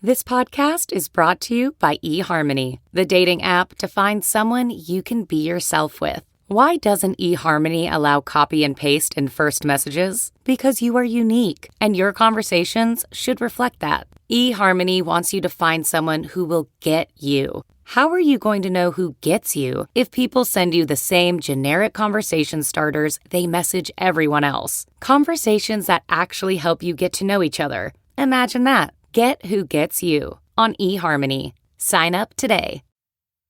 This podcast is brought to you by eHarmony, the dating app to find someone you can be yourself with. Why doesn't eHarmony allow copy and paste in first messages? Because you are unique, and your conversations should reflect that. eHarmony wants you to find someone who will get you. How are you going to know who gets you if people send you the same generic conversation starters they message everyone else? Conversations that actually help you get to know each other. Imagine that. Get who gets you on eHarmony. Sign up today.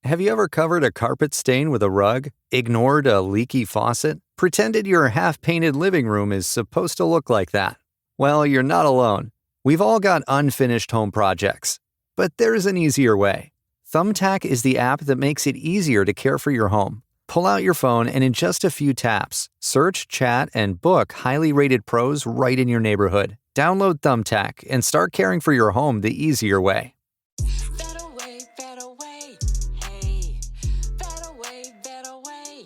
Have you ever covered a carpet stain with a rug, ignored a leaky faucet, pretended your half-painted living room is supposed to look like that? Well, you're not alone. We've all got unfinished home projects. But there's an easier way. Thumbtack is the app that makes it easier to care for your home. Pull out your phone and in just a few taps, search, chat, and book highly rated pros right in your neighborhood. Download Thumbtack and start caring for your home the easier way. Better way, better way, hey. Better way, better way.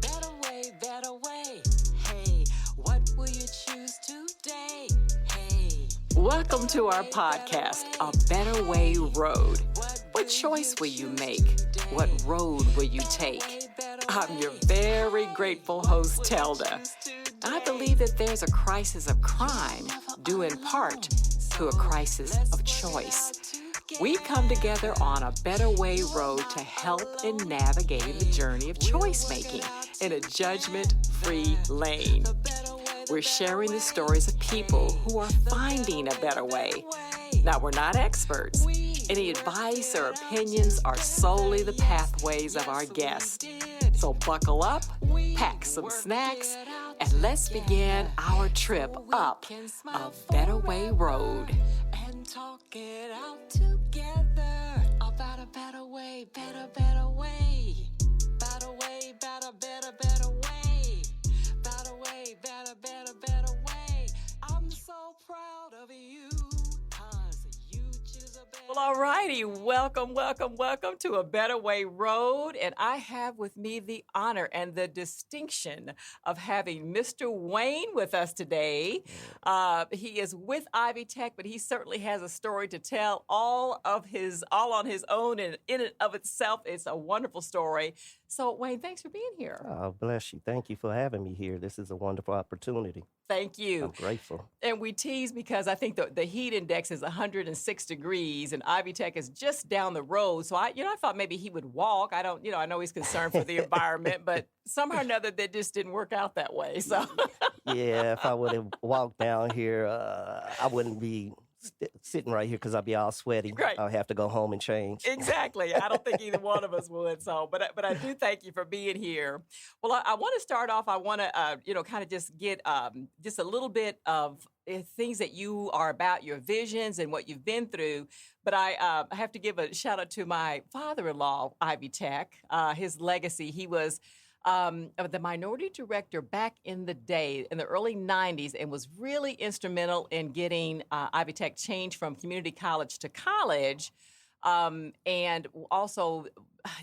Better way, better way, hey. What will you choose today, hey? Welcome to our podcast, A Better Way Road. What choice will you make? What road will you take? I'm your very grateful host, Telda. I believe that there's a crisis of crime due in part to a crisis of choice. We come together on a better way road to help in navigating the journey of choice making in a judgment-free lane. We're sharing the stories of people who are finding a better way. Now, we're not experts. Any advice or opinions are solely the pathways of our guests. So buckle up, pack some snacks, and let's begin our trip up a better way road. And talk it out together about a better way, better way. Better way, better way. Better way, better way. I'm so proud of you. Well, all righty. Welcome to A Better Way Road. And I have with me the honor and the distinction of having Mr. Wayne with us today. He is with Ivy Tech, but he certainly has a story to tell all on his own, and in and of itself, it's a wonderful story. So, Wayne, thanks for being here. Oh, bless you. Thank you for having me here. This is a wonderful opportunity. Thank you. I'm grateful. And we tease because I think the heat index is 106 degrees, and Ivy Tech is just down the road. So I thought maybe he would walk. I know he's concerned for the environment, but somehow or another that just didn't work out that way. So Yeah, if I would have walked down here, I wouldn't be sitting right here because I'd be all sweaty. Right. I'll have to go home and change. Exactly. I don't think either one of us would. So, but I do thank you for being here. Well, I want to start off. I want to kind of just get just a little bit of things that you are about, your visions and what you've been through. But I have to give a shout out to my father-in-law, Ivy Tech. His legacy. He was the minority director back in the day, in the early 90s, and was really instrumental in getting Ivy Tech changed from community college to college, and also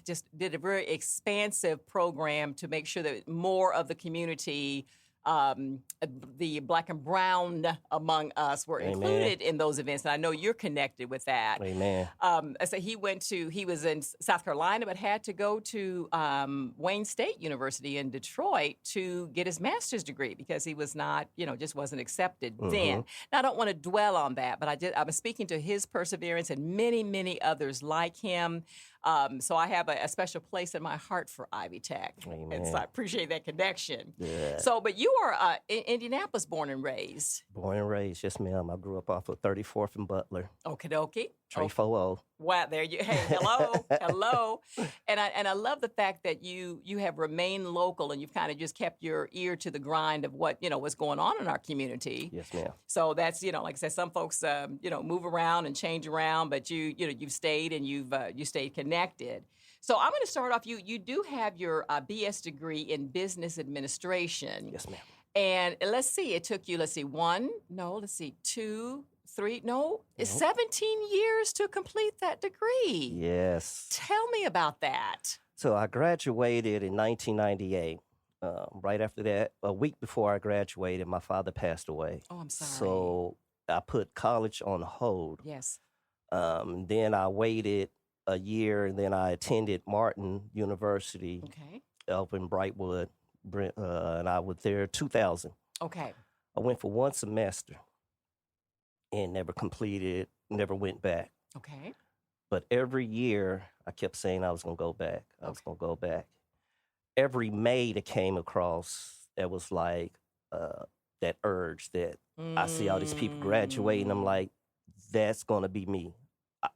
just did a very expansive program to make sure that more of the community, the Black and brown among us, were Amen. included in those events. And I know you're connected with that. Amen. So he was in South Carolina, but had to go to Wayne State University in Detroit to get his master's degree because he was not, just wasn't accepted then. Now, I don't want to dwell on that, but I'm speaking to his perseverance and many, many others like him. So I have a special place in my heart for Ivy Tech. Amen. And so I appreciate that connection. Yeah. So, but you are in Indianapolis born and raised. Born and raised, yes, ma'am. I grew up off of 34th and Butler. Okie dokie. 340. Wow, there you. Hey, hello. And I love the fact that you have remained local and you've kind of just kept your ear to the grind of what's going on in our community. Yes, ma'am. So that's like I said, some folks move around and change around, but you've stayed and you stayed connected. So I'm going to start off. You do have your BS degree in business administration. Yes, ma'am. And let's see, it took you, two, three, it's 17 years to complete that degree. Yes. Tell me about that. So I graduated in 1998. Right after that, a week before I graduated, my father passed away. Oh, I'm sorry. So I put college on hold. Yes. Then I waited a year, and then I attended Martin University Okay. up in Brightwood, and I was there 2000. Okay. I went for one semester and never completed, never went back. Okay. But every year, I kept saying I was going to go back. I was going to go back. Every May that came across, that was like that urge that I see all these people graduating. I'm like, that's going to be me.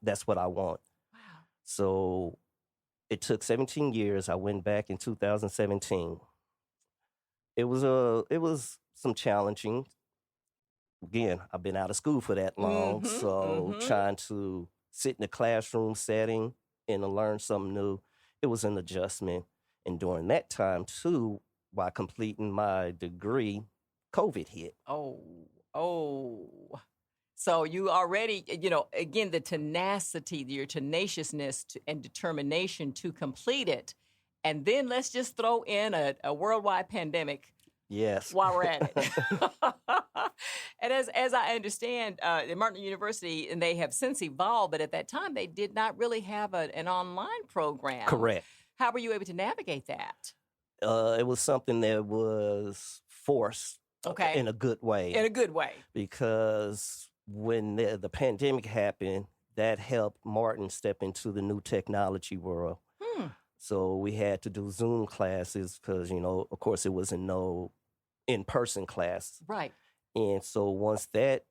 That's what I want. Wow. So it took 17 years. I went back in 2017. It was some challenging. Again, I've been out of school for that long, so trying to sit in the classroom setting and to learn something new, it was an adjustment. And during that time too, while completing my degree, COVID hit. Oh. So you already, again, the tenacity, your tenaciousness and determination to complete it. And then let's just throw in a worldwide pandemic. Yes. While we're at it. And as I understand, at Martin University, and they have since evolved, but at that time, they did not really have an online program. Correct. How were you able to navigate that? It was something that was forced in a good way. In a good way. Because when the pandemic happened, that helped Martin step into the new technology world. So we had to do Zoom classes because, of course, it wasn't no in-person class. Right. And so once that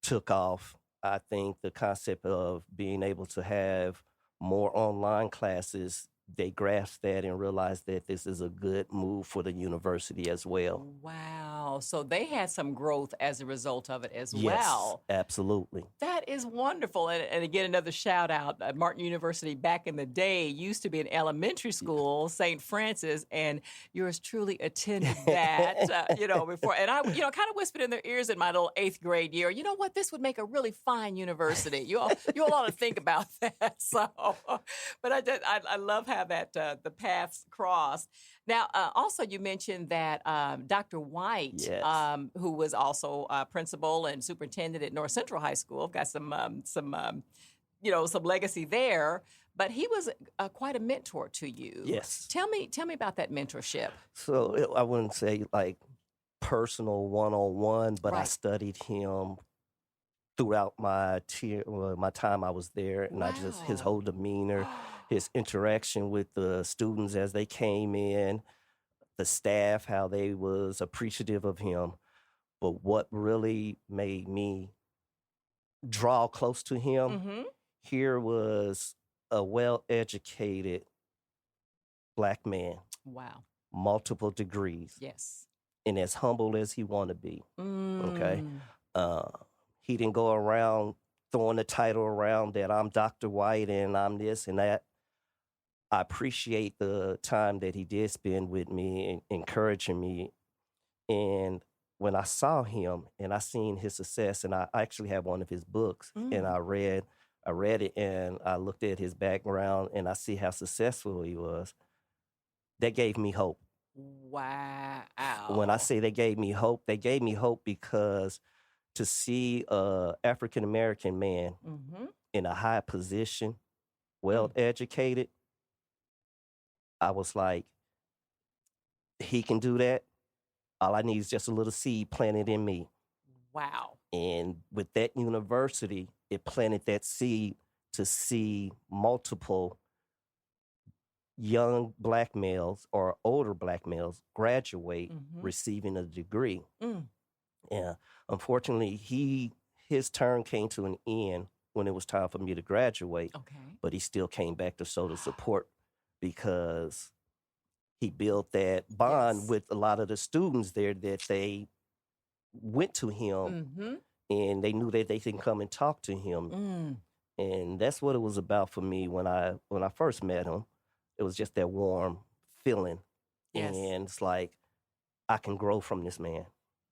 took off, I think the concept of being able to have more online classes, they grasped that and realized that this is a good move for the university as well. Wow. So they had some growth as a result of it as well. Yes, absolutely. That is wonderful. And again, another shout out. Martin University back in the day used to be an elementary school, St. Francis, and yours truly attended that, before. And I, kind of whispered in their ears in my little 8th grade year, you know what, this would make a really fine university. You all ought to think about that. So, but I love how that the paths crossed. Now, also you mentioned that Dr. White, yes. Who was also principal and superintendent at North Central High School, got some legacy there. But he was quite a mentor to you. Yes. Tell me about that mentorship. So I wouldn't say like personal one-on-one, but Right. I studied him throughout my time I was there, and I just his whole demeanor. His interaction with the students as they came in, the staff, how they was appreciative of him. But what really made me draw close to him here was a well-educated Black man. Wow. Multiple degrees. Yes. And as humble as he want to be. Okay. He didn't go around throwing the title around that I'm Dr. White and I'm this and that. I appreciate the time that he did spend with me and encouraging me. And when I saw him and I seen his success, and I actually have one of his books, and I read it and I looked at his background and I see how successful he was, that gave me hope. Wow. When I say they gave me hope because to see a African-American man in a high position, well-educated, I was like, he can do that. All I need is just a little seed planted in me. Wow. And with that university, it planted that seed to see multiple young Black males or older Black males graduate receiving a degree. Yeah. Unfortunately, his turn came to an end when it was time for me to graduate. Okay. But he still came back to show the support because he built that bond with a lot of the students there that they went to him and they knew that they can come and talk to him. And that's what it was about for me when I first met him. It was just that warm feeling. Yes. And it's like, I can grow from this man.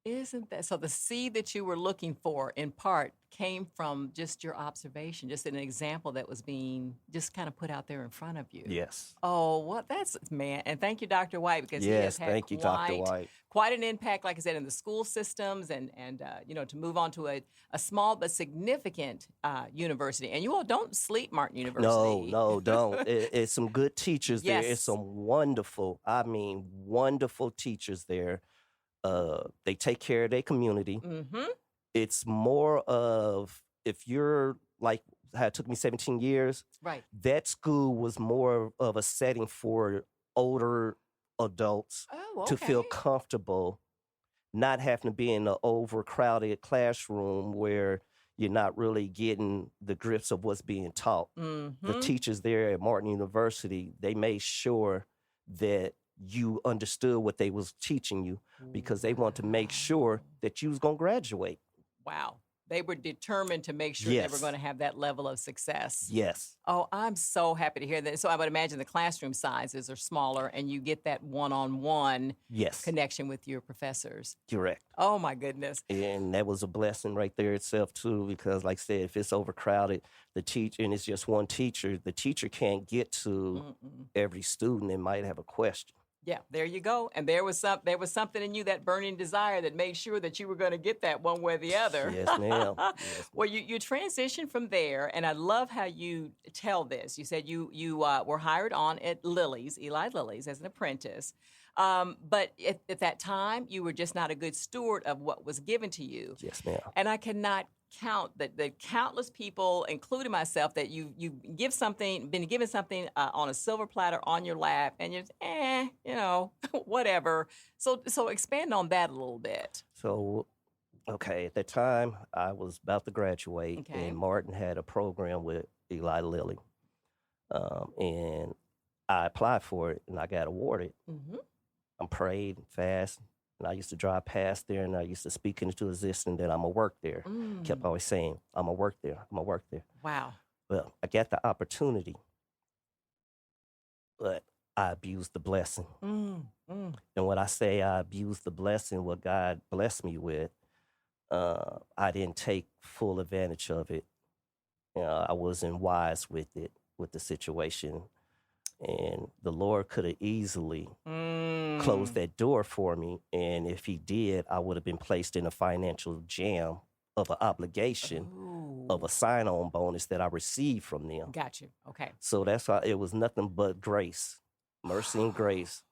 Isn't that so? The seed that you were looking for, in part, came from just your observation, just an example that was being just kind of put out there in front of you. Yes. Oh, well, that's man, and thank you, Dr. White, because he has had thank you, Dr. White. quite an impact, like I said, in the school systems and to move on to a small but significant university. And you all don't sleep, Martin University. No, don't. It's some good teachers there. It's Yes. some wonderful, I mean, wonderful teachers there. They take care of their community. Mm-hmm. It's more of, if you're like how it took me 17 years, Right. that school was more of a setting for older adults Oh, to feel okay. comfortable, not having to be in an overcrowded classroom where you're not really getting the grips of what's being taught. The Mm-hmm. teachers there at Martin University, they made sure that you understood what they was teaching you because they want to make sure that you was going to graduate. Wow. They were determined to make sure they were Yes. going to have that level of success. Yes. Oh, I'm so happy to hear that. So I would imagine the classroom sizes are smaller and you get that one-on-one Yes. connection with your professors. Correct. Oh, my goodness. And that was a blessing right there itself too, because like I said, if it's overcrowded, the teacher, and it's just one teacher, the teacher can't get to Mm-mm. every student and might have a question. Yeah, there you go. And there was something in you, that burning desire that made sure that you were going to get that one way or the other. Yes, ma'am. Yes, Well, you transitioned from there, and I love how you tell this. You said you were hired on at Eli Lilly's, as an apprentice. But at that time, you were just not a good steward of what was given to you. yes, ma'am. And I cannot count the countless people, including myself, that you been given something on a silver platter on your lap, and you're whatever. So expand on that a little bit. So, okay, at that time, I was about to graduate, Okay. and Martin had a program with Eli Lilly. And I applied for it, and I got awarded. Mm-hmm. I prayed fast, and I used to drive past there, and I used to speak into existence that I'm going to work there. Kept always saying, I'm going to work there, I'm going to work there. Wow. Well, I got the opportunity, but I abused the blessing. Mm. And when I say I abused the blessing, what God blessed me with, I didn't take full advantage of it. I wasn't wise with it, with the situation. And the Lord could have easily closed that door for me. And if he did, I would have been placed in a financial jam of an obligation of a sign-on bonus that I received from them. Got you. Okay. So that's why it was nothing but grace, mercy and grace.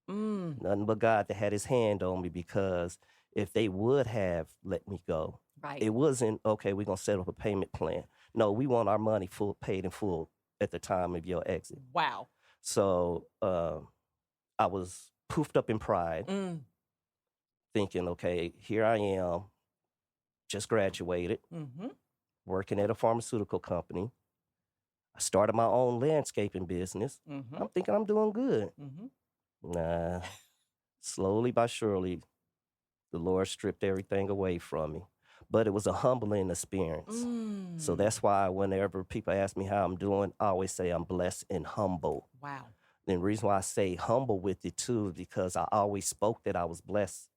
Nothing but God that had his hand on me, because if they would have let me go, Right. it wasn't, okay, we're going to set up a payment plan. No, we want our money paid in full at the time of your exit. Wow. So I was poofed up in pride, thinking, okay, here I am, just graduated, Mm-hmm. working at a pharmaceutical company. I started my own landscaping business. Mm-hmm. I'm thinking I'm doing good. Mm-hmm. Nah, slowly but surely, the Lord stripped everything away from me. But it was a humbling experience. So that's why whenever people ask me how I'm doing, I always say I'm blessed and humble. Wow. And the reason why I say humble with it too is because I always spoke that I was blessed.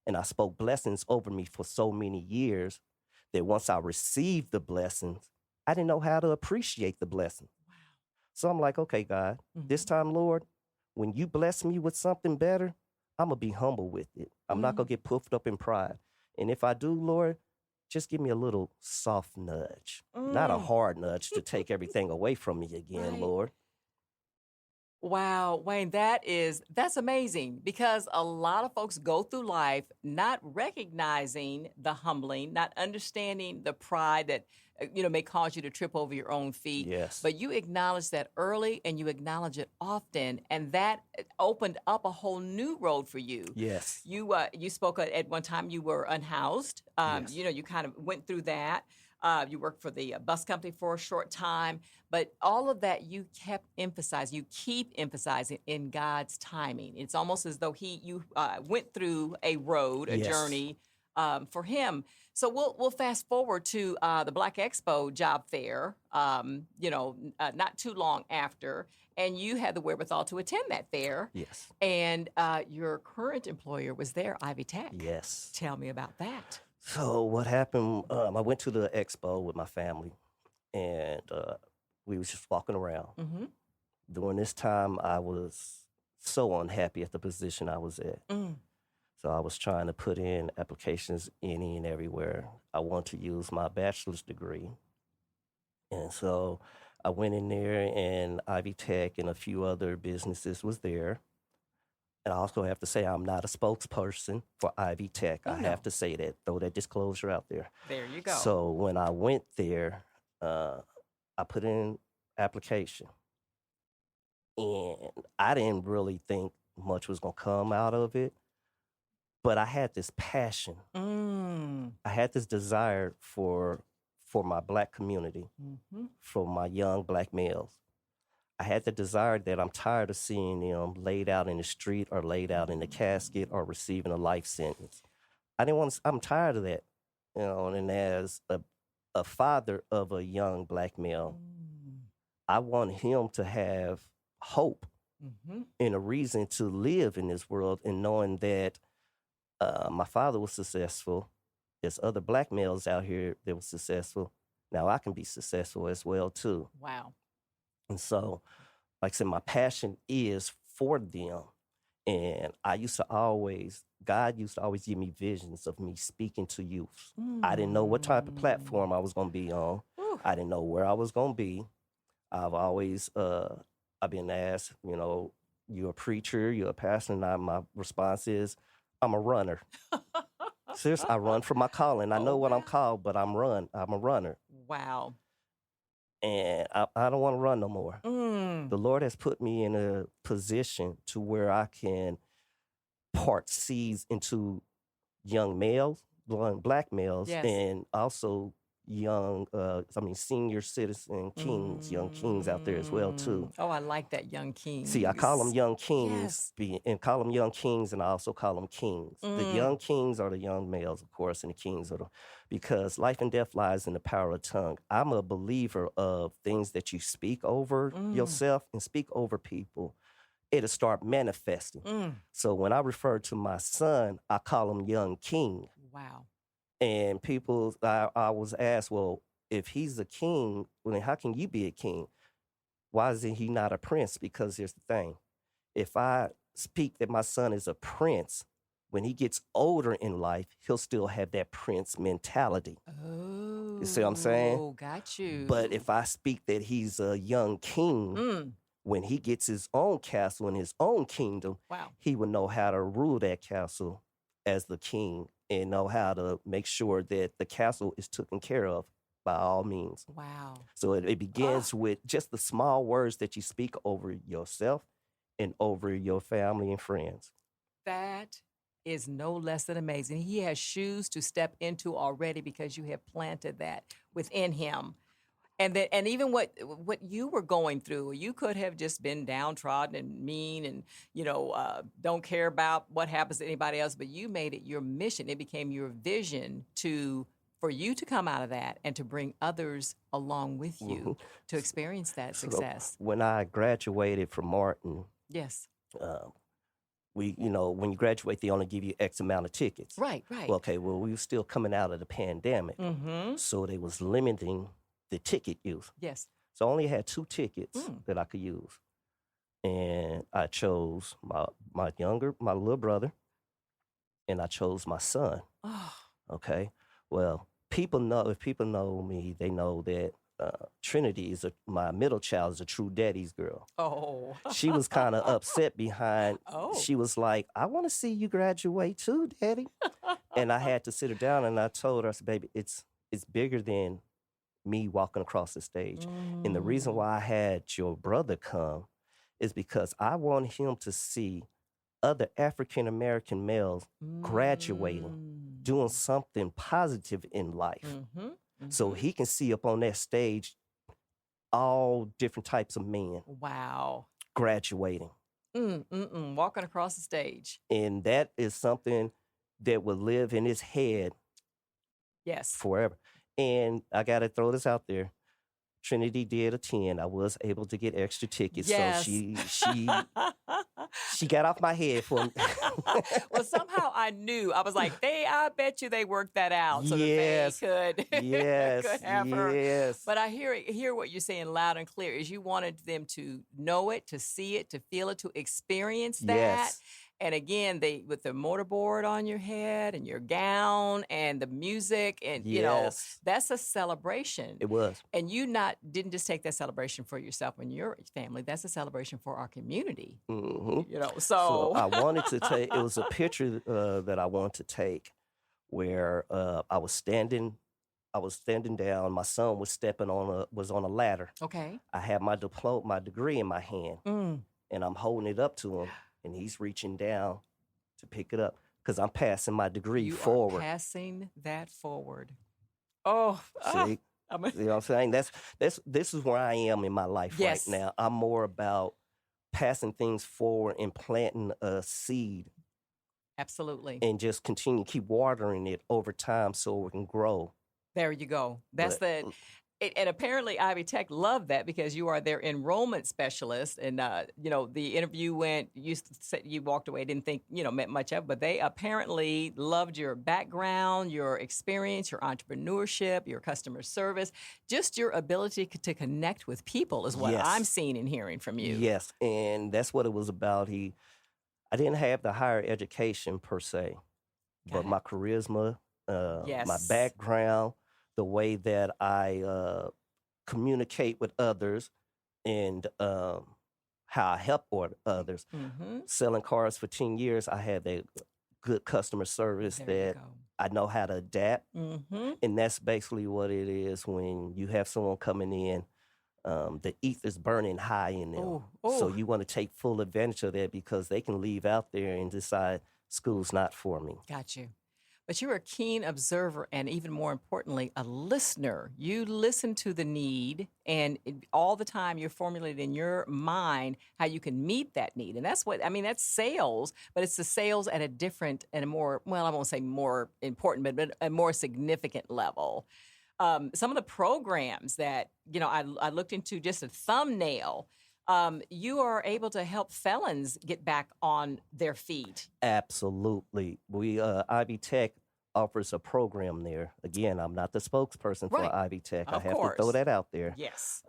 And I spoke blessings over me for so many years that once I received the blessings, I didn't know how to appreciate the blessing. Wow. So I'm like, okay, God, this time, Lord, when you bless me with something better, I'm going to be humble with it. I'm not going to get puffed up in pride. And if I do, Lord, just give me a little soft nudge, not a hard nudge to take everything away from me again, Right. Lord. Wow, Wayne, that's amazing, because a lot of folks go through life not recognizing the humbling, not understanding the pride that may cause you to trip over your own feet. Yes. But you acknowledge that early, and you acknowledge it often, and that opened up a whole new road for you. Yes. You spoke at one time you were unhoused. Yes. You kind of went through that. You worked for the bus company for a short time, but all of that you kept emphasizing. You keep emphasizing in God's timing. It's almost as though you went through a road, a Yes. journey for him. So we'll fast forward to the Black Expo job fair. Not too long after, and you had the wherewithal to attend that fair. Yes. And your current employer was there, Ivy Tech. Yes. Tell me about that. So what happened, I went to the expo with my family, and we was just walking around. Mm-hmm. During this time, I was so unhappy at the position I was at. So I was trying to put in applications any and everywhere. I want to use my bachelor's degree. And so I went in there, and Ivy Tech and a few other businesses was there. And I also have to say I'm not a spokesperson for Ivy Tech. Oh, I no. have to say that, throw that disclosure out there. There you go. So when I went there, I put in application, and I didn't really think much was gonna come out of it, but I had this passion. I had this desire for my Black community, for my young Black males. I had the desire that I'm tired of seeing them laid out in the street or laid out in the casket or receiving a life sentence. I didn't want to, I'm tired of that, you know, and as a father of a young Black male, I want him to have hope and a reason to live in this world, and knowing that my father was successful. There's other Black males out here that were successful. Now I can be successful as well too. Wow. And so, like I said, my passion is for them. And God used to always give me visions of me speaking to youth. I didn't know what type of platform I was going to be on. I didn't know where I was going to be. I've always, I've been asked, you know, you're a preacher, you're a pastor, and my response is, I'm a runner. Seriously, I run for my calling. I know what I'm called, but I'm a runner. Wow. And I don't want to run no more. The Lord has put me in a position to where I can part seeds into young males, Black males, Yes. and also senior citizen kings, young kings out there as well too. Oh, I like that, young kings. See, I call them young kings, and call them young kings, and I also call them kings. The young kings are the young males, of course, and the kings are because life and death lies in the power of tongue. I'm a believer of things that you speak over yourself and speak over people. It'll start manifesting. So when I refer to my son, I call him young king. Wow. And people, I was asked, well, if he's a king, well, then how can you be a king? Why is he not a prince? Because here's the thing. If I speak that my son is a prince, when he gets older in life, he'll still have that prince mentality. Oh. You see what I'm saying? Oh, got you. But if I speak that he's a young king, when he gets his own castle and his own kingdom, he will know how to rule that castle as the king and know how to make sure that the castle is taken care of by all means. Wow. So it begins with just the small words that you speak over yourself and over your family and friends. That is no less than amazing. He has shoes to step into already because you have planted that within him. And even what you were going through, you could have just been downtrodden and mean and, don't care about what happens to anybody else, but you made it your mission. It became your vision for you to come out of that and to bring others along with you to experience that success. So when I graduated from Martin, yes. When you graduate, they only give you X amount of tickets. Right. Well, we were still coming out of the pandemic. So they was limiting the ticket use. Yes. So I only had 2 tickets that I could use. And I chose my little brother, and I chose my son. Oh. Okay. Well, if people know me, they know that Trinity my middle child is a true daddy's girl. Oh. She was kind of upset behind. She was like, I want to see you graduate too, Daddy. And I had to sit her down, and I told her, I said, baby, it's bigger than me walking across the stage. And the reason why I had your brother come is because I want him to see other African-American males graduating, doing something positive in life. So he can see up on that stage all different types of men. Wow. Graduating. Walking across the stage. And that is something that will live in his head forever. And I got to throw this out there. Trinity did attend. I was able to get extra tickets. Yes. So she got off my head for me. Well, somehow I knew. I was like, I bet you they worked that out so that they could, could have her. But I hear what you're saying loud and clear is you wanted them to know it, to see it, to feel it, to experience that. Yes. And again, they with the motorboard on your head and your gown and the music and Yes. that's a celebration. It was. And you didn't just take that celebration for yourself and your family. That's a celebration for our community. Hmm. So I wanted to take. It was a picture that I wanted to take where I was standing. I was standing down. My son was was on a ladder. okay. I had my degree in my hand, and I'm holding it up to him, and he's reaching down to pick it up because I'm passing my degree You forward. are passing that forward. Oh, See, I'm a- you know what I'm saying? This is where I am in my life Yes. right now. I'm more about passing things forward and planting a seed absolutely. and just keep watering it over time so it can grow. There you go. That's But- and apparently Ivy Tech loved that because you are their enrollment specialist. And, the interview went, you walked away, didn't think, meant much of, but they apparently loved your background, your experience, your entrepreneurship, your customer service, just your ability to connect with people is what Yes. I'm seeing and hearing from you. Yes, and that's what it was about. I didn't have the higher education per se, but Okay. my charisma, my Yes. background, the way that I communicate with others, and how I help others. Mm-hmm. Selling cars for 10 years, I had that good customer service There you that go. I know how to adapt. Mm-hmm. And that's basically what it is when you have someone coming in. The ether's burning high in them. Ooh, So ooh. you want to take full advantage of that because they can leave out there and decide school's not for me. Got you. But you're a keen observer and even more importantly, a listener. You listen to the need and all the time you're formulating in your mind how you can meet that need. And that's that's sales, but it's the sales at a different and a more, well, I won't say more important, but a more significant level. Some of the programs that, I looked into just a thumbnail, you are able to help felons get back on their feet. Absolutely. Ivy Tech offers a program there. Again, I'm not the spokesperson for Right. Ivy Tech. I Of have to throw course. that out there. Yes.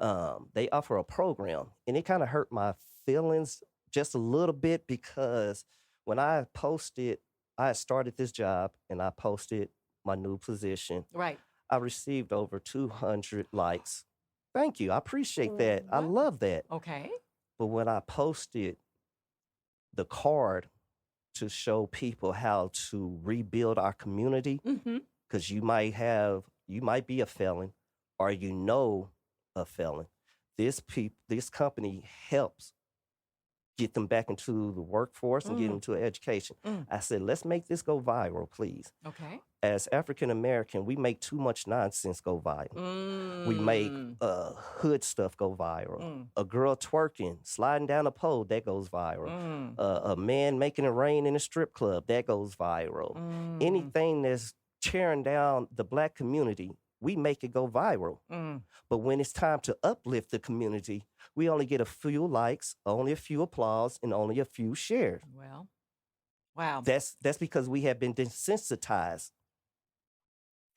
They offer a program, and it kind of hurt my feelings just a little bit because when I started this job and I posted my new position, Right. I received over 200 likes. Thank you. I appreciate that. I Wow. love that. Okay. But when I posted the card to show people how to rebuild our community, Mm-hmm. because you might be a felon or a felon. This company helps get them back into the workforce and get them to education. Mm. I said, let's make this go viral, please. Okay. As African American, we make too much nonsense go viral. We make hood stuff go viral. Mm. A girl twerking, sliding down a pole, that goes viral. Mm. A man making it rain in a strip club, that goes viral. Mm. Anything that's tearing down the Black community, we make it go viral. Mm. But when it's time to uplift the community, we only get a few likes, only a few applause, and only a few shares. Well, wow. That's because we have been desensitized.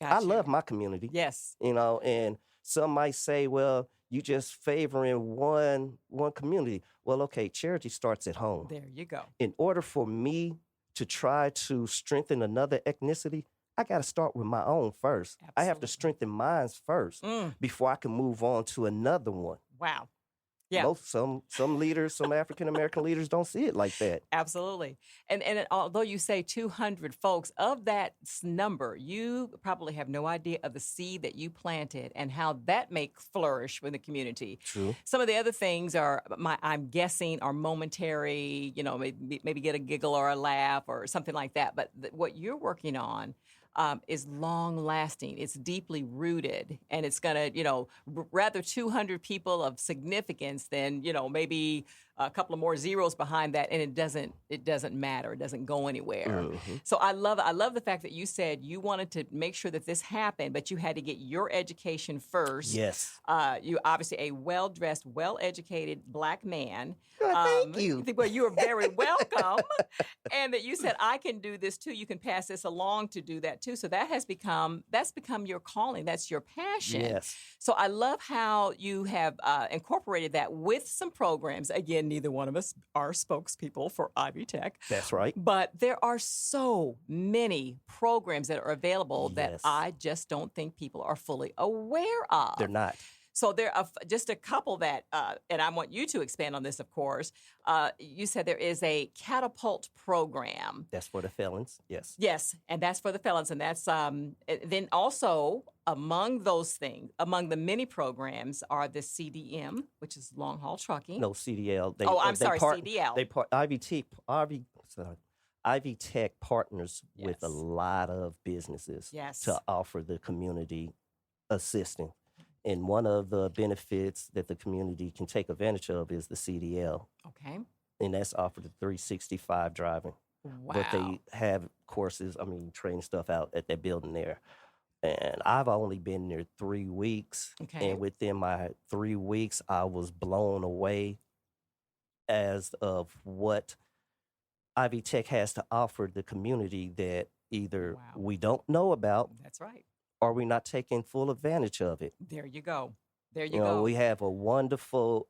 I Gotcha. love my community. Yes. And some might say, well, you just favoring one community. Well, okay, charity starts at home. There you go. In order for me to try to strengthen another ethnicity, I got to start with my own first. I have to Absolutely. strengthen mine first Mm. before I can move on to another one. Wow. Yeah. Some leaders, some African American leaders don't see it like that. Absolutely. And although you say 200 folks, of that number, you probably have no idea of the seed that you planted and how that may flourish with the community. True. Some of the other things are, I'm guessing, are momentary, maybe get a giggle or a laugh or something like that. But what you're working on is long lasting. It's deeply rooted, and it's going to, rather 200 people of significance than, maybe a couple of more zeros behind that, and it doesn't matter. It doesn't go anywhere. Mm-hmm. So I love the fact that you said you wanted to make sure that this happened, but you had to get your education first. Yes. You obviously a well-dressed, well-educated Black man. Thank you. Well, you are very welcome. And that you said, I can do this too. You can pass this along to do that too. So that's become your calling. That's your passion. Yes. So I love how you have incorporated that with some programs. Again, and neither one of us are spokespeople for Ivy Tech. That's right. But there are so many programs that are available that Yes. I just don't think people are fully aware of. They're not. So there are just a couple that, and I want you to expand on this, of course. You said there is a catapult program. That's for the felons. Yes. Yes, and that's for the felons, and that's then also among those things, among the many programs are the CDM, which is long haul trucking. No, CDL. CDL. Ivy Tech partners with a Yes. lot of businesses Yes. to offer the community assistance. And one of the benefits that the community can take advantage of is the CDL. Okay. And that's offered the 365 driving. Wow. But they have courses, training stuff out at that building there. And I've only been there 3 weeks. Okay. And within my 3 weeks, I was blown away as of what Ivy Tech has to offer the community that either Wow. we don't know about That's right. or we're not taking full advantage of it. There you go. There you You know, go. we have a wonderful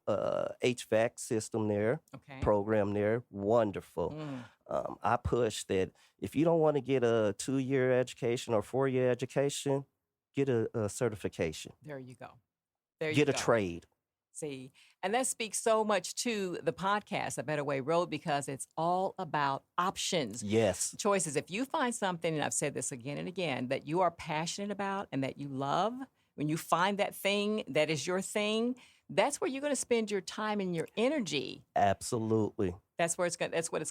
HVAC system there, Okay. program there, wonderful. I push that if you don't want to get a 2-year education or 4-year education, get a certification, There you go. There you get go. a trade. See, and that speaks so much to the podcast, A Better Way Road, because it's all about options. Yes, Choices. If you find something, and I've said this again and again, that you are passionate about and that you love, when you find that thing that is your thing, that's where you're going to spend your time and your energy. absolutely. That's what it's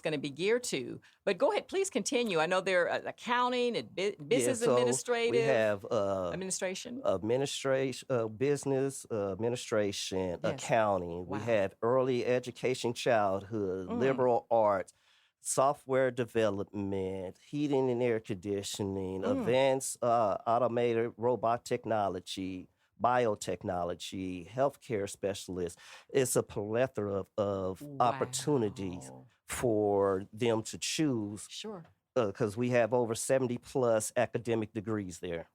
going to be geared to. But go ahead, please continue. I know there are accounting and business so administrative We have administration. business administration, Yes. accounting. We Wow. have early education, childhood, liberal arts, software development, heating and air conditioning, advanced automated robot technology, biotechnology, healthcare specialists. It's a plethora of opportunities Wow. for them to choose Sure. because we have over 70 plus academic degrees there.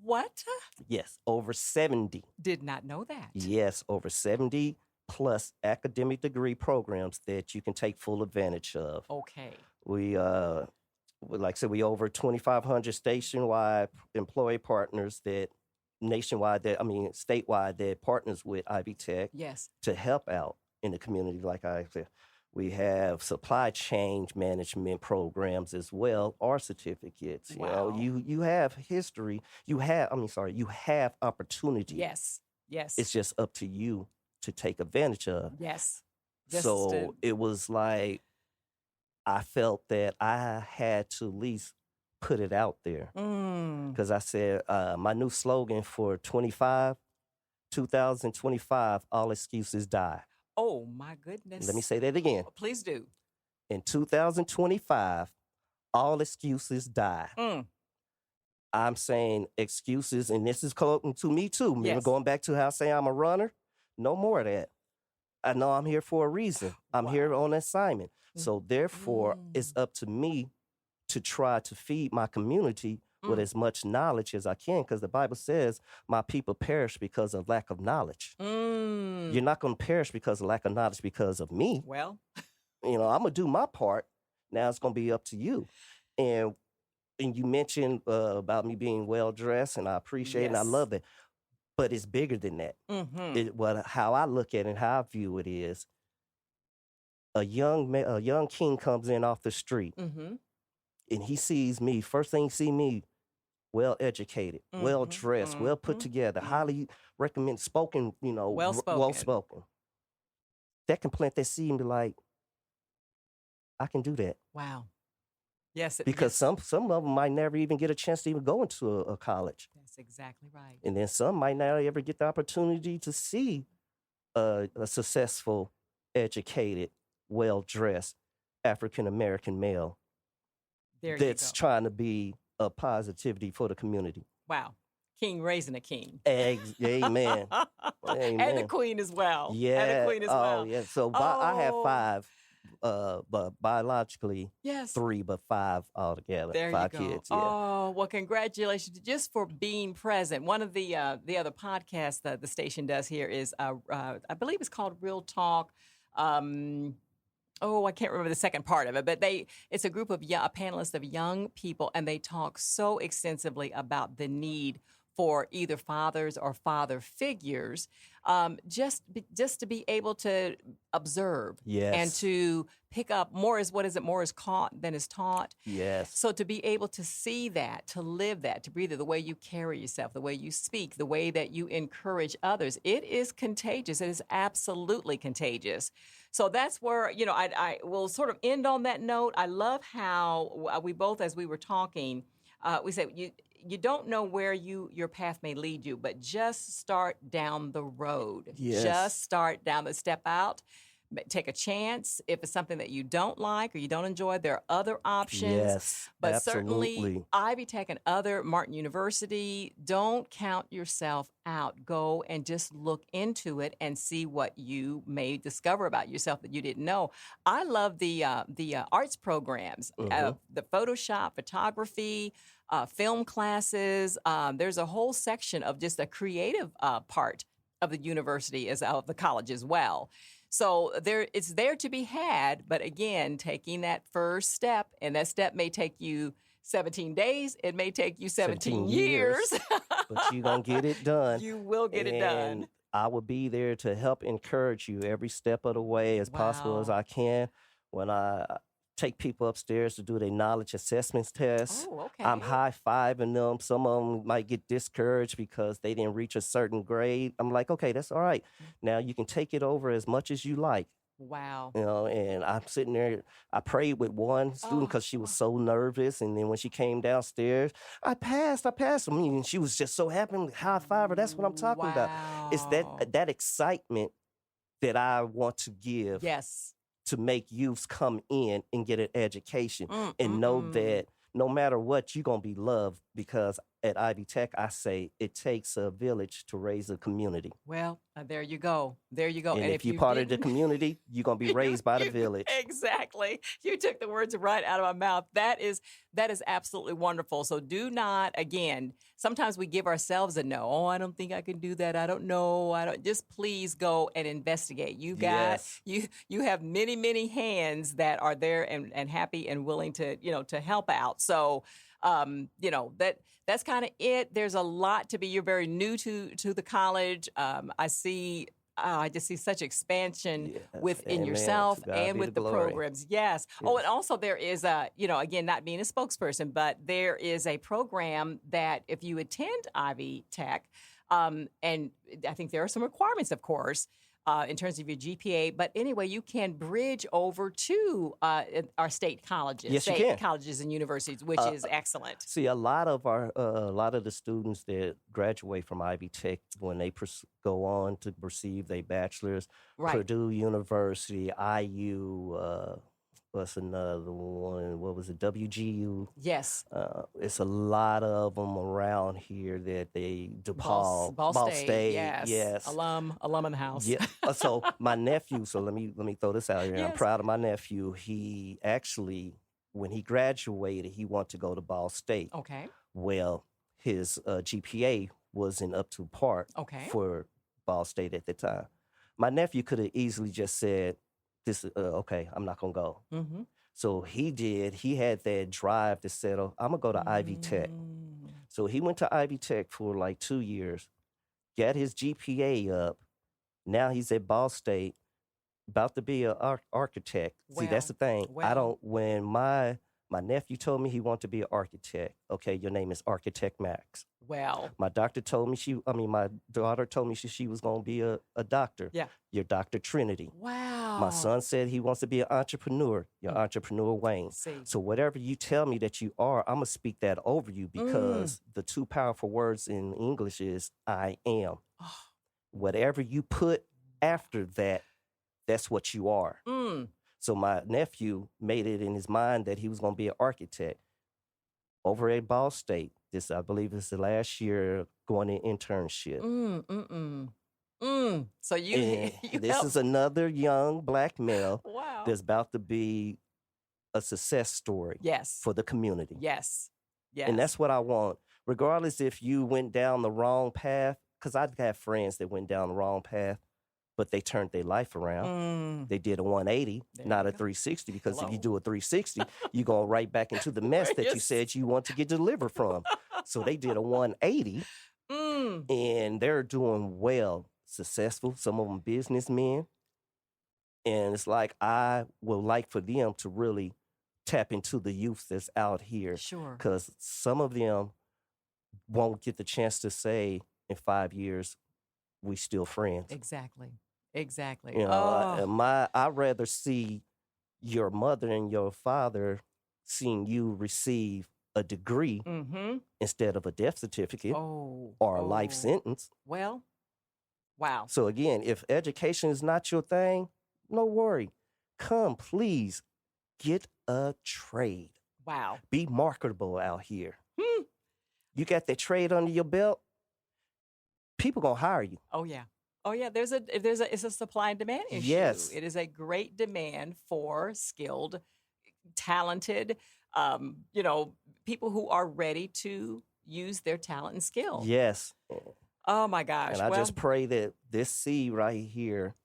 What? Yes, over 70. Did not know that. Yes, over 70 plus academic degree programs that you can take full advantage of. Okay. Like I said, we over 2,500 statewide employee partners statewide that partners with Ivy Tech Yes. to help out in the community. Like I said, we have supply chain management programs as well, or certificates. Wow. You have history. You have opportunity. Yes. Yes. It's just up to you to take advantage of. yes. Just So to- it was like I felt that I had to at least put it out there because I said my new slogan for 2025, all excuses die. Oh my goodness. Let me say that again. Please do. In 2025, all excuses die. I'm saying excuses, and this is close to me too. Remember Yes. going back to how I say I'm a runner? No more of that. I know I'm here for a reason. I'm here on assignment. So therefore, it's up to me to try to feed my community with as much knowledge as I can, because the Bible says my people perish because of lack of knowledge. You're not going to perish because of lack of knowledge because of me. Well, I'm going to do my part. Now it's going to be up to you. And you mentioned about me being well-dressed, and I appreciate it, and I Yes. love it. But it's bigger than that. How I look at it and how I view it is a young king comes in off the street, and he sees me. First thing he see me, well-educated, well-dressed, well put together, highly recommend, spoken, Well-spoken. well-spoken. That can plant that seed and be like, I can do that. wow. Yes. Because yes. some of them might never even get a chance to even go into a college. That's exactly right. And then some might not ever get the opportunity to see a successful, educated, well-dressed African-American male There that's you go. trying to be a positivity for the community. Wow. King raising a king. Amen. Amen. And the queen as well. Yeah. And the queen as well. Oh, yeah. So I have Oh. 5, but biologically Yes. 3, but 5 altogether. There 5 you go. kids. Yeah. Oh, well, congratulations just for being present. One of the other podcasts that the station does here is, I believe it's called Real Talk. oh, I can't remember the second part of it, but it's a group of a panelist of young people, and they talk so extensively about the need for either fathers or father figures, just to be able to observe and Yes. to pick up more is what is it more is caught than is taught. Yes. So to be able to see that, to live that, to breathe it, the way you carry yourself, the way you speak, the way that you encourage others, it is contagious. It is absolutely contagious. So that's where, I will sort of end on that note. I love how we both, as we were talking, we said you don't know where your path may lead you, but just start down the road. Yes. Just start down the step out. Take a chance. If it's something that you don't like or you don't enjoy, there are other options. Yes, But absolutely. certainly, Ivy Tech and other Martin University, don't count yourself out. Go and just look into it and see what you may discover about yourself that you didn't know. I love the arts programs, the Photoshop, photography, film classes. There's a whole section of just a creative part of the university, of the college as well. So it's there to be had, but again, taking that first step, and that step may take you 17 days, it may take you 17 years. But you're going to get it done. You will get it done. And I will be there to help encourage you every step of the way as possible as I can. When I take people upstairs to do their knowledge assessments test, Oh, okay. I'm high-fiving them. Some of them might get discouraged because they didn't reach a certain grade. I'm like, okay, that's all right. Now you can take it over as much as you like. Wow. And I'm sitting there. I prayed with one student because she was so nervous. And then when she came downstairs, I passed. I mean, and she was just so happy. High five her. That's what I'm talking about. It's that excitement that I want to give. Yes. To make youths come in and get an education and know that no matter what, you're going to be loved, because at Ivy Tech, I say it takes a village to raise a community. Well, there you go. There you go. And if you're part of the community, you're going to be raised by the village. Exactly. You took the words right out of my mouth. That is absolutely wonderful. So do not, again, sometimes we give ourselves a no. Oh, I don't think I can do that. I don't know. Just please go and investigate. You got, you have many, many hands that are there and happy and willing to, to help out. So, that's kind of it. There's a lot to be. You're very new to the college. I just see such expansion within yourself and with the programs. Yes. Oh, and also there is again, not being a spokesperson, but there is a program that if you attend Ivy Tech, and I think there are some requirements, of course, in terms of your GPA. But anyway, you can bridge over to our state colleges, yes, state colleges and universities, which is excellent. See, a lot of the students that graduate from Ivy Tech, when they go on to receive their bachelor's, Purdue University, IU, what's another one? What was it? WGU. Yes. It's a lot of them around here that they DePaul, Ball State. Yes. Alum in the house. Yeah. So my nephew. So let me throw this out here. Yes. I'm proud of my nephew. He actually, when he graduated, he wanted to go to Ball State. Okay. Well, his GPA wasn't up to par for Ball State at the time. My nephew could have easily just said, "This okay, I'm not gonna go." Mm-hmm. So he did. He had that drive to settle. I'm gonna go to Ivy Tech. So he went to Ivy Tech for like 2 years, got his GPA up. Now he's at Ball State, about to be an architect. See, that's the thing. When my nephew told me he wanted to be an architect. Okay, your name is Architect Max. Well, my daughter told me my daughter told me she was going to be a doctor. Yeah. You're Dr. Trinity. Wow. My son said he wants to be an entrepreneur. You're Entrepreneur Wayne. So whatever you tell me that you are, I'm going to speak that over you, because the two powerful words in English is I am. Oh. Whatever you put after that, that's what you are. So my nephew made it in his mind that he was going to be an architect. Over at Ball State, this, I believe, is the last year going in internship. So you this is another young black male wow. that's about to be a success story for the community. Yes. And that's what I want. Regardless if you went down the wrong path, because I've had friends that went down the wrong path, but they turned their life around. They did a 180, There not you a go. 360, because if you Hello. do a 360, you're going right back into the mess that you Yes. said you want to get delivered from. So they did a 180, and they're doing well, successful, some of them businessmen. And it's like, I would like for them to really tap into the youth that's out here, Sure. because some of them won't get the chance to say in 5 years, we still friends. Exactly. Exactly. You know, Oh, I'd rather see your mother and your father seeing you receive a degree mm-hmm. instead of a death certificate Oh. or a life oh. sentence. Well, wow. So again, if education is not your thing, no worry. Come, please, get a trade. Wow. Be marketable out here. Hmm. You got that trade under your belt, people gonna hire you. Oh yeah. Oh yeah. It's a supply and demand issue. Yes. It is a great demand for skilled, talented, people who are ready to use their talent and skill. Yes. Oh my gosh. And I well, just pray that this seed right here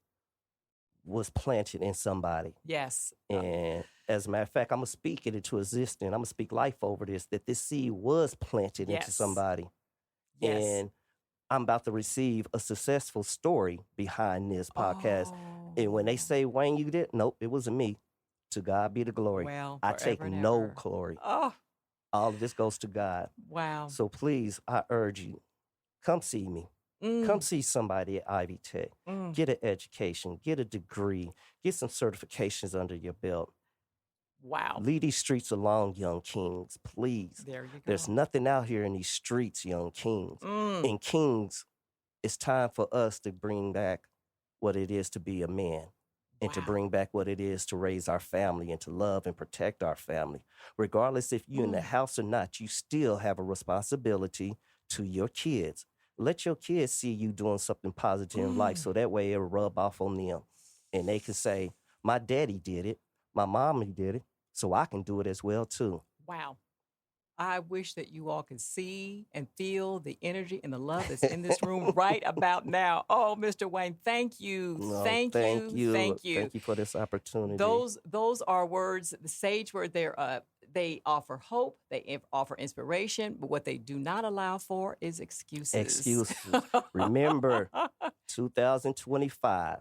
was planted in somebody. yes. And as a matter of fact, I'm going to speak it into existence. I'm going to speak life over this, that this seed was planted into Yes. somebody. Yes. And I'm about to receive a successful story behind this podcast. And when they Oh. say, Wayne, you did? Nope, it wasn't me. To God be the glory. Well, I take forever and no ever. glory. Oh, All of this goes to God. wow. So please, I urge you, come see me. Come see somebody at Ivy Tech. Get an education, get a degree, get some certifications under your belt. Wow. Leave these streets alone, young kings, please. There you go. There's nothing out here in these streets, young kings. Mm. And kings, it's time for us to bring back what it is to be a man and to Wow. bring back what it is to raise our family and to love and protect our family. Regardless if you're in the house or not, you still have a responsibility to your kids. Let your kids see you doing something positive in life, so that way it'll rub off on them. And they can say, my daddy did it, my mommy did it, so I can do it as well too. Wow. I wish that you all could see and feel the energy and the love that's in this room right about now. Oh, Mr. Wayne, thank you. No, Thank you. Thank you. Thank you for this opportunity. Those are words, the sage word. They offer hope. They offer inspiration. But what they do not allow for is excuses. Excuses. Remember, 2025,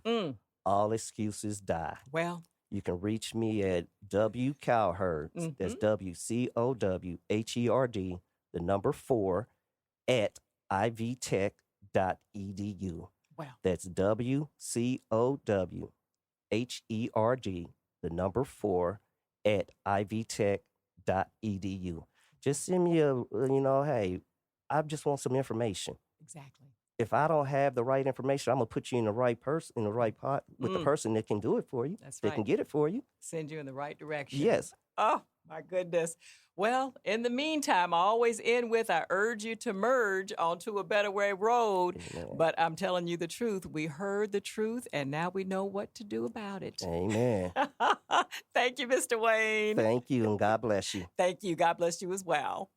all excuses die. Well, You can reach me at W Cowherd. That's WCOWHERD, the number 4, at ivtech.edu. wow. That's WCOWHERD, the number 4, at ivtech.edu. Just send me hey, I just want some information. Exactly. If I don't have the right information, I'm gonna put you in the right person, in the right pot with the person that can do it for you. That's that right. can get it for you. Send you in the right direction. Yes. Oh, my goodness. Well, in the meantime, I always end with I urge you to merge onto a better way road. Amen. But I'm telling you the truth. We heard the truth, and now we know what to do about it. Amen. Thank you, Mr. Wayne. Thank you, and God bless you. Thank you. God bless you as well.